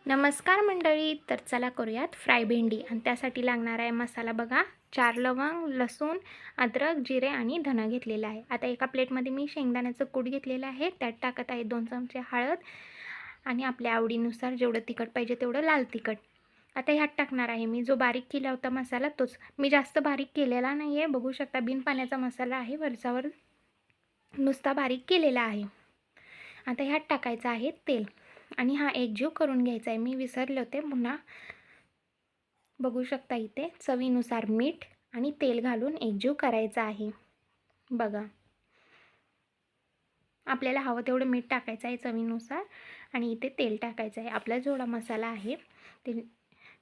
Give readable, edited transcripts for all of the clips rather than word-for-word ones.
नमस्कार मंडळी. तर चला करूयात फ्राय भेंडी आणि त्यासाठी लागणार आहे मसाला बघा. 4 लवंग, लसूण, अद्रक, जिरे आणि धना घेतलेला आहे. आता एका प्लेटमध्ये मी शेंगदाण्याचं कूट घेतलेलं आहे. त्यात टाकत आहे 2 चमचे हळद आणि आपल्या आवडीनुसार जेवढं तिखट पाहिजे तेवढं लाल तिखट. आता ह्यात टाकणार आहे मी जो बारीक केला होता मसाला तोच. मी जास्त बारीक केलेला नाही आहे, बघू शकता बिन पाण्याचा मसाला आहे, वरचावर नुसता बारीक केलेला आहे. आता ह्यात टाकायचं आहे तेल आणि हा एकजीव करून घ्यायचा आहे. मी विसरले होते, पुन्हा बघू शकता इथे चवीनुसार मीठ आणि तेल घालून एकजीव करायचं आहे. बघा, आपल्याला हवं तेवढं मीठ टाकायचं आहे चवीनुसार आणि इथे तेल टाकायचं आहे. आपला जेवढा मसाला आहे ते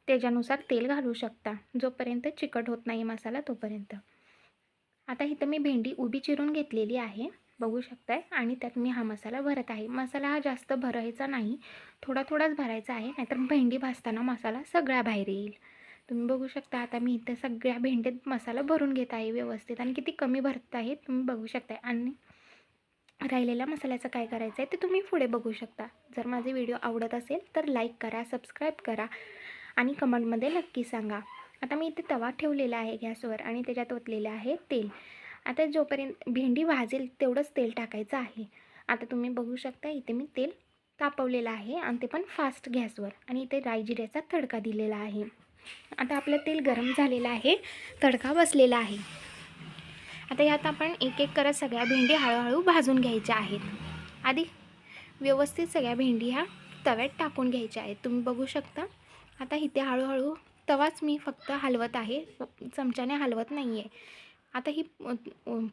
त्याच्यानुसार तेल घालू शकता, जोपर्यंत चिकट होत नाही मसाला तोपर्यंत. आता इथं मी भेंडी उभी चिरून घेतलेली आहे, बघू शकताय, आणि त्यात मी हा मसाला भरत आहे. मसाला हा जास्त भरायचा नाही, थोडा थोडाच भरायचा आहे, नाहीतर भेंडी भाजताना मसाला सगळा बाहेर येईल. तुम्ही बघू शकता आता मी इथे सगळ्या भेंडीत मसाला भरून घेत आहे व्यवस्थित, आणि किती कमी भरत आहे तुम्ही बघू शकताय. आणि राहिलेल्या मसाल्याचं काय करायचं आहे ते तुम्ही पुढे बघू शकता. जर माझे व्हिडिओ आवडत असेल तर लाईक करा, सबस्क्राईब करा आणि कमेंटमध्ये नक्की सांगा. आता मी इथे तवा ठेवलेला आहे गॅसवर आणि त्याच्यात ओतलेलं आहे तेल. आता जोपर्यंत भेंडी भाजेल तेवढंच तेल टाकायचं आहे. आता तुम्ही बघू शकता इथे मी तेल तापवलेलं आहे आणि ते पण फास्ट गॅसवर, आणि इथे राई जिऱ्याचा तडका दिलेला आहे. आता आपलं तेल गरम झालेलं आहे, तडका बसलेला आहे. आता यात आपण एक एक करत सगळ्या भेंडी हळूहळू भाजून घ्यायच्या आहेत. आधी व्यवस्थित सगळ्या भेंडी ह्या तव्यात टाकून घ्यायच्या आहेत, तुम्ही बघू शकता. आता इथे हळूहळू तवाच मी फक्त हलवत आहे, चमच्याने हलवत नाही आहे. आता ही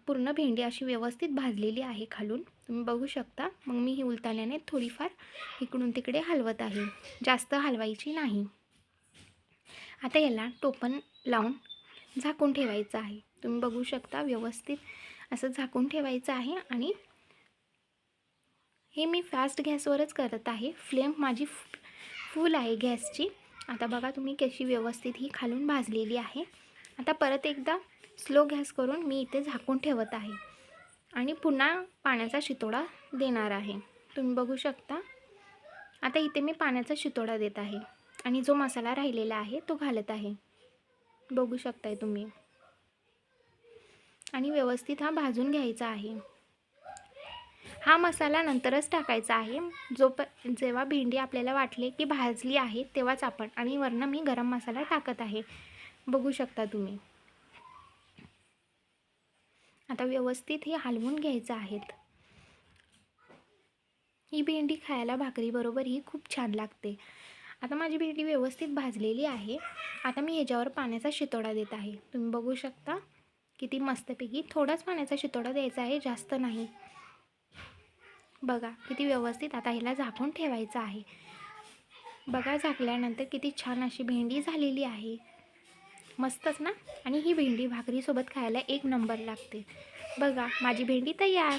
पूर्ण भेंडी अशी व्यवस्थित भाजलेली आहे खालून, तुम्ही बघू शकता. मग मी ही उलताण्याने थोडीफार इकडून तिकडे हलवत आहे, जास्त हलवायची नाही. आता याला टोपण लावून झाकून ठेवायचं आहे. तुम्ही बघू शकता व्यवस्थित असं झाकून ठेवायचं आहे. आणि हे मी फास्ट गॅसवरच करत आहे, फ्लेम माझी फुल आहे गॅसची. आता बघा तुम्ही कशी व्यवस्थित ही खालून भाजलेली आहे. आता परत एकदा स्लो गॅस करून मी इथे झाकून ठेवत आहे आणि पुन्हा पाण्याचा शितोडा देणार आहे, तुम्ही बघू शकता. आता इथे मी पाण्याचा शितोडा देत आहे आणि जो मसाला राहिलेला आहे तो घालत आहे, बघू शकताय तुम्ही. आणि व्यवस्थित हा भाजून घ्यायचा आहे. हा मसाला नंतरच टाकायचा आहे, जेव्हा भेंडी आपल्याला वाटले की भाजली आहे तेव्हाच आपण. आणि वरनं मी गरम मसाला टाकत आहे, बघू शकता तुम्ही. आता व्यवस्थित हे हलवून घ्यायचं आहे. ही भेंडी खायला भाकरीबरोबर ही खूप छान लागते. आता माझी भेंडी व्यवस्थित भाजलेली आहे. आता मी ह्याच्यावर पाण्याचा शितोडा देत आहे, तुम्ही बघू शकता किती मस्तपैकी. थोडाच पाण्याचा शितोडा द्यायचा आहे, जास्त नाही. बघा किती व्यवस्थित. आता ह्याला झाकून ठेवायचं आहे. बघा झाकल्यानंतर किती छान अशी भेंडी झालेली आहे, मस्तच ना. आणि ही भेंडी भाकरीसोबत खायला एक नंबर लागते. बघा माझी भेंडी तयार.